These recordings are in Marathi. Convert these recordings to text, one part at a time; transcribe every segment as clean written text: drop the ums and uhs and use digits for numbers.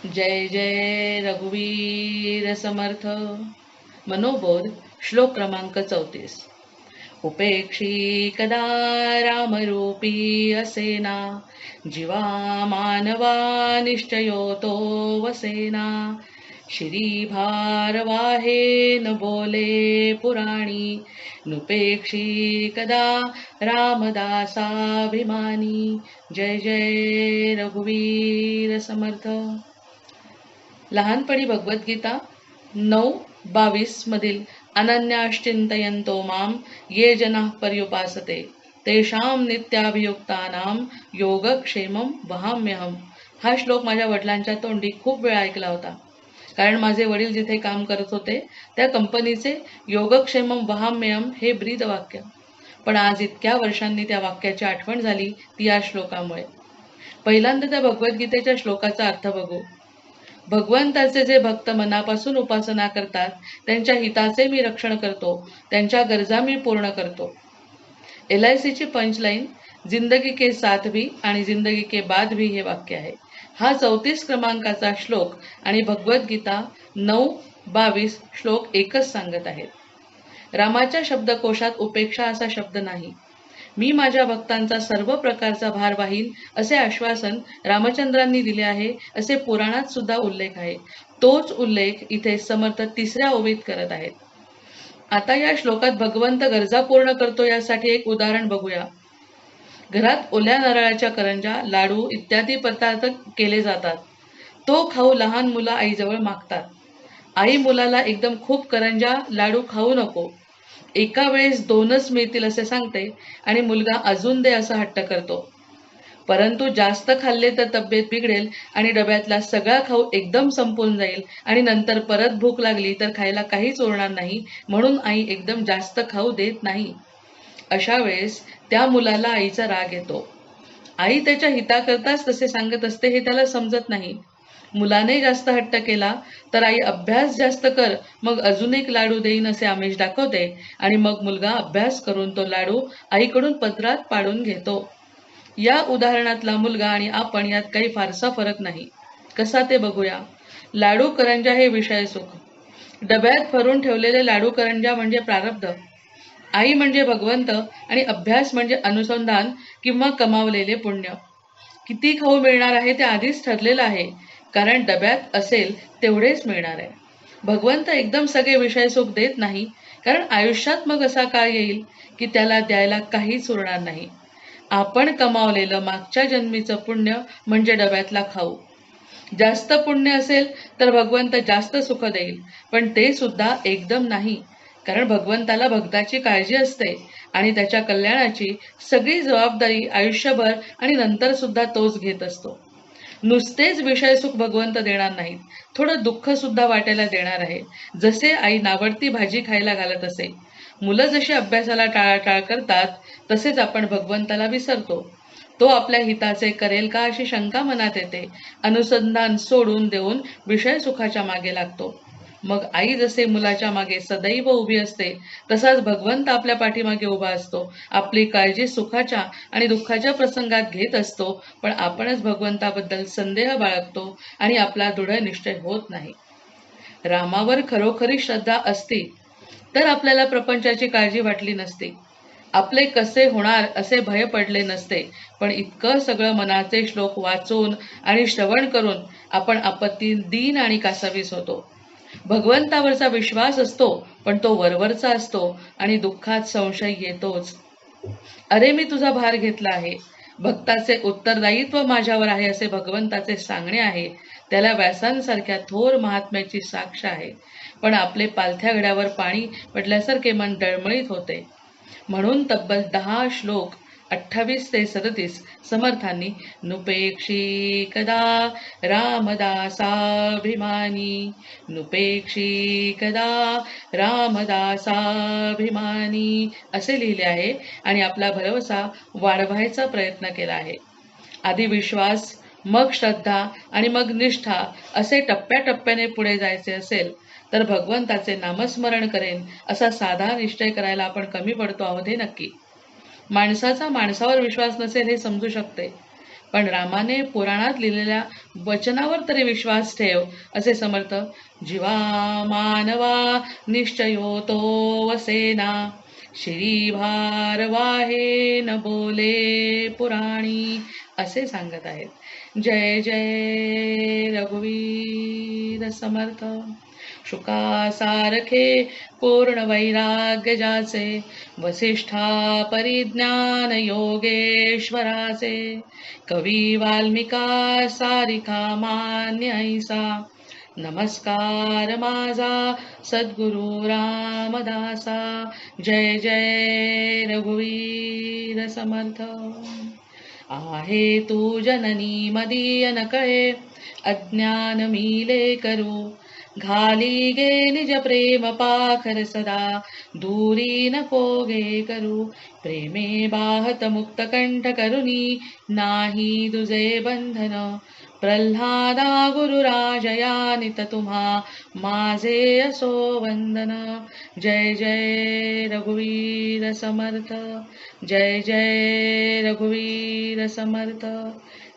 जय जय रघुवीर समर्थ. मनोबोध श्लोक क्रमांक 34. उपेक्षी कदा रामरूपी असेना, जीवा मानवा निश्चयो तो वसेना. श्री भारवाहे न बोले पुराणी, नुपेक्षी कदा रामदासाभिमानी. जय जय रघुवीर समर्थ. लहानपणी भगवद्गीता 9:22 मधील अनन्याश्चिंतयन्तो माम ये जनाः पर्युपासते तेषां नित्याभियुक्तानां योगक्षेमं वहाम्यहम हा श्लोक माझ्या वडिलांच्या तोंडी खूप वेळा ऐकला होता. कारण माझे वडील जिथे काम करत होते त्या कंपनीचे योगक्षेमम वहाम्यहम हे ब्रीद वाक्य. पण आज इतक्या वर्षांनी त्या वाक्याची आठवण झाली ती या श्लोकामुळे. पहिल्यांदा त्या भगवद्गीतेच्या श्लोकाचा अर्थ बघू. भगवंताचे जे भक्त मनापासून उपासना करतात त्यांच्या हिताचे मी रक्षण करतो, त्यांच्या गरजा मी पूर्ण करतो. LICची पंचलाईन जिंदगी के साथ भी आणि जिंदगी के बाद भी हे वाक्य आहे. हा 34 क्रमांकाचा श्लोक आणि भगवद्गीता 9:22 श्लोक एकच सांगत आहेत. रामाच्या शब्दकोशात उपेक्षा असा शब्द नाही. मी माझ्या भक्तांचा सर्व प्रकारचा भार वाहीन असे आश्वासन रामचंद्रांनी दिले आहे असे पुराणात सुद्धा उल्लेख आहे. तोच उल्लेख इथे समर्थ 3ऱ्या ओवीत करत आहेत. आता या श्लोकात भगवंत गरजा पूर्ण करतो यासाठी एक उदाहरण बघूया. घरात ओल्या नारळाच्या करंजा, लाडू इत्यादी पदार्थ केले जातात. तो खाऊ लहान मुलं आईजवळ मागतात. आई मुलाला एकदम खूप करंजा, लाडू खाऊ नको, एका वेळेस 2च मिळतील असे सांगते आणि मुलगा अजून दे असा हट्ट करतो. परंतु जास्त खाल्ले तर तब्येत बिघडेल आणि डब्यातला सगळा खाऊ एकदम संपून जाईल आणि नंतर परत भूक लागली तर खायला काहीच उरणार नाही, म्हणून आई एकदम जास्त खाऊ देत नाही. अशा वेळेस त्या मुलाला आईचा राग येतो. आई त्याच्या हिताकरताच तसे सांगत असते हे त्याला समजत नाही. मुलाने जास्त हट्ट केला तर आई अभ्यास जास्त कर, मग अजून एक लाडू देईन असे आमिष दाखवते आणि मग मुलगा अभ्यास करून तो लाडू आईकडून पदरात पाडून घेतो. या उदाहरणातला मुलगा आणि आपण यात काही फारसा फरक नाही. कसा ते बघूया. लाडू करंजा हे विषय सुख. डब्यात भरून ठेवलेले लाडू करंजा म्हणजे प्रारब्ध. आई म्हणजे भगवंत आणि अभ्यास म्हणजे अनुसंधान किंवा कमावलेले पुण्य. किती खाऊ मिळणार आहे ते आधीच ठरलेलं आहे, कारण डब्यात असेल तेवढेच मिळणार आहे. भगवंत एकदम सगळे विषय सुख देत नाही, कारण आयुष्यात मग असा काळ येईल की त्याला द्यायला काहीच उरणार नाही. आपण कमावलेलं मागच्या जन्मीचं पुण्य म्हणजे डब्यातला खाऊ. जास्त पुण्य असेल तर भगवंत जास्त सुख देईल, पण ते सुद्धा एकदम नाही, कारण भगवंताला भक्ताची काळजी असते आणि त्याच्या कल्याणाची सगळी जबाबदारी आयुष्यभर आणि नंतर सुद्धा तोच घेत असतो. नुसतेच विषय सुख भगवंत देणार नाहीत, थोडं दुःख सुद्धा वाटायला देणार आहे. जसे आई नावडती भाजी खायला घालत असे. मुलं जशी अभ्यासाला टाळाटाळ करतात तसेच आपण भगवंताला विसरतो. तो आपल्या हिताचे करेल का अशी शंका मनात येते. अनुसंधान सोडून देऊन विषय सुखाच्या मागे लागतो. मग आई जसे मुलाच्या मागे सदैव उभी असते तसाच भगवंत आपल्या पाठीमागे उभा असतो. आपली काळजी सुखाच्या आणि दुःखाच्या प्रसंगात घेत असतो, पण आपणच भगवंताबद्दल संदेह बाळगतो आणि आपला दृढ निश्चय होत नाही. रामावर खरोखरी श्रद्धा असती तर आपल्याला प्रपंचाची काळजी वाटली नसती, आपले कसे होणार असे भय पडले नसते. पण इतकं सगळं मनाचे श्लोक वाचून आणि श्रवण करून आपण आपत्ती दीन आणि कासावीस होतो. भगवंतावरचा विश्वास असतो, पण तो वरवरचा असतो आणि दुःखात संशय येतोच. अरे मी तुझा भार घेतला आहे, भक्ताचे उत्तरदायित्व माझ्यावर आहे असे भगवंताचे सांगणे आहे. त्याला व्यासांसारख्या थोर महात्म्याची साक्ष आहे. पण आपले पालथ्या घड्यावर पाणी पडल्यासारखे मन डळमळीत होते. म्हणून तब्बल 10 श्लोक 28 ते 37 समर्थांनी नुपेक्षी कदा रामदासाभिमानी, नुपेक्षी कदा रामदासाभिमानी असे लिहिले आहे आणि आपला भरवसा वाढवायचा प्रयत्न केला आहे. आधी विश्वास, मग श्रद्धा आणि मग निष्ठा असे टप्प्याटप्प्याने पुढे जायचे असेल तर भगवंताचे नामस्मरण करेन असा साधा निश्चय करायला आपण कमी पडतो आहोत हे नक्की. माणसाचा माणसावर विश्वास नसेल हे समजू शकते, पण रामाने पुराणात लिहिलेल्या वचनावर तरी विश्वास ठेव, असे समर्थ. जीवा मानवा निश्चयो तो वसेना, श्री भारवाहे न बोले पुराणी, असे सांगत आहेत. जय जय रघुवीर समर्थ. शुकासारखे पूर्ण वैराग्य जाचे, वसिष्ठा परिज्ञान योगेश्वराचे, कवी वाल्मिका सारिका मान्य ऐसा, नमस्कार माझा सद्गुरु रामदासा. जय जय रघुवीर समर्थ. आहे तू जननी मदीय न कळे, अज्ञान मीले करू, घाली गे निज प्रेम पाखर सदा, दूरी नको गे करू, प्रेमे बाहत मुक्त कंठ करुनी, नाही तुझे बंधन, प्रल्हादा गुरुराजया नित तुम्हा, माझे असो वंदन. जय जय रघुवीर समर्थ. जय जय रघुवीर समर्थ.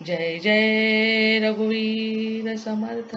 जय जय रघुवीर समर्थ.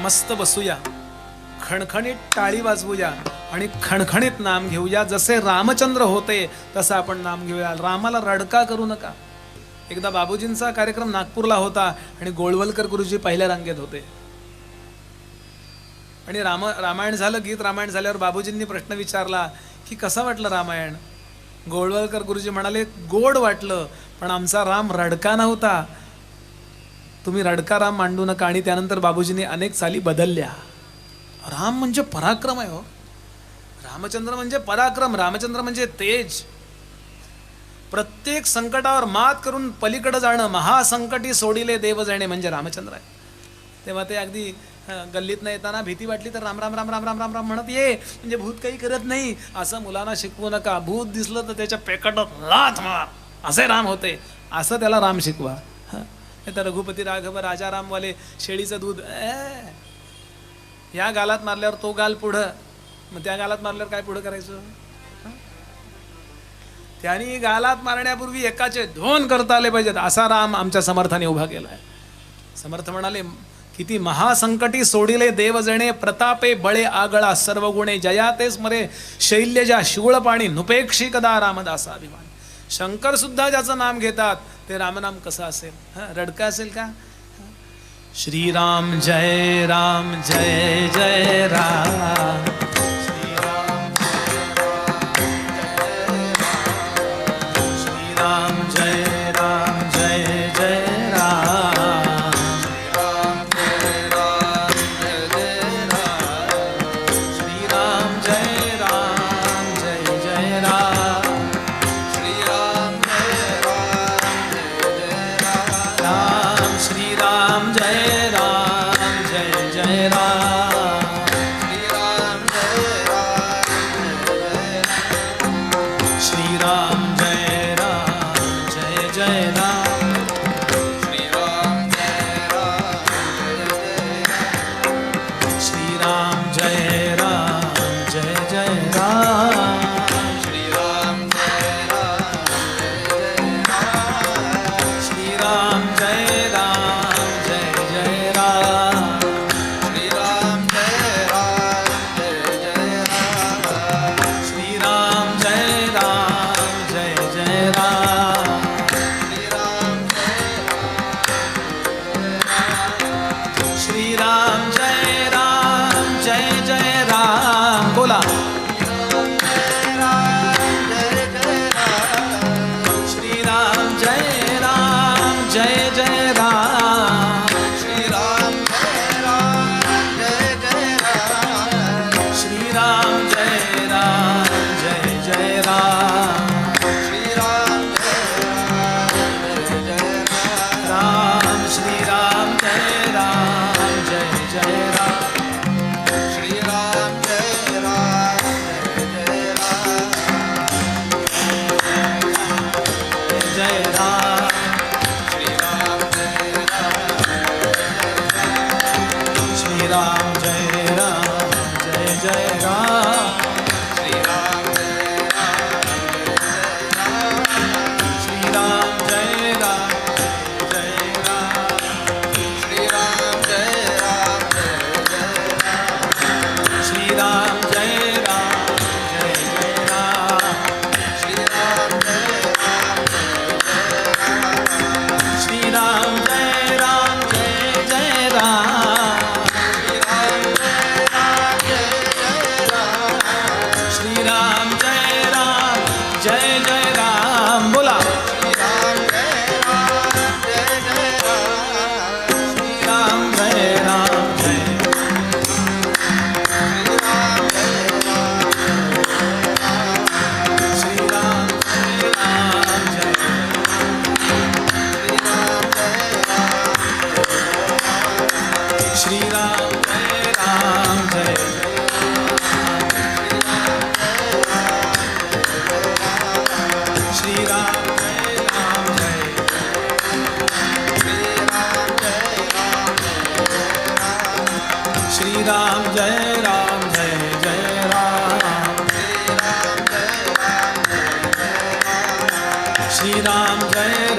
मस्त बसूया, खणखणीत टाळी वाजवूया आणि खणखणीत नाम घेऊया. जसे रामचंद्र होते तसं आपण नाम घेऊया. रामाला रडका करू नका. एकदा बाबूजींचा कार्यक्रम नागपूरला होता आणि गोळवलकर गुरुजी पहिल्या रांगेत होते आणि रामायण झालं. गीत रामायण झाल्यावर बाबूजींनी प्रश्न विचारला की कसं वाटलं रामायण. गोळवलकर गुरुजी म्हणाले, गोड वाटलं, पण आमचा राम रडका नव्हता. तुम्ही रडका राम मांडू नका. आणि त्यानंतर बाबूजींनी अनेक चाली बदलल्या. राम म्हणजे पराक्रम आहे हो. रामचंद्र म्हणजे पराक्रम, रामचंद्र म्हणजे तेज. प्रत्येक संकटावर मात करून पलीकडे जाणं, महासंकटी सोडिले देव जाणे म्हणजे रामचंद्र आहे. तेव्हा ते अगदी गल्लीतनं येताना भीती वाटली तर राम राम राम राम राम राम राम म्हणत ये, म्हणजे भूत काही करत नाही असं मुलांना शिकवू नका. भूत दिसलं तर त्याच्या पेकटात लाथ मार, असे राम होते, असं त्याला राम शिकवा. तर रघुपती राघव राजारामवाले शेळीचं दूध या गालात मारल्यावर तो गाल पुढं, मग त्या गालात मारल्यावर काय पुढं करायचं. त्यांनी गालात मारण्यापूर्वी एकाचे दोन करता आले पाहिजेत, असा राम आमच्या समर्थाने उभा केलाय. समर्थ म्हणाले, किती महासंकटी सोडिले देवजणे, प्रतापे बळे आगळा सर्व गुणे, जयातेच मरे शैल्यजा शिवळ पाणी, नुपेक्षी कदा रामदासा अभिमान. शंकर सुद्धा ज्याचं नाम घेतात ते रामनाम कसं असेल, रडका असेल का. श्रीराम जय राम जय जय राम, श्रीराम जय राम जय जय राम, श्रीराम जय राम जय जय राम, श्रीराम जय राम जय जय राम, श्रीराम जय राम जय जय राम, श्रीराम जय राम जय जय राम, श्रीराम जय राम जय जय राम, श्रीराम जय राम जय जय राम, राम बोला. राम जय राम जय. श्री राम जय राम जय. श्री राम जय राम जय. श्री राम जय राम जय. श्री राम जय राम जय जय राम. श्री राम जय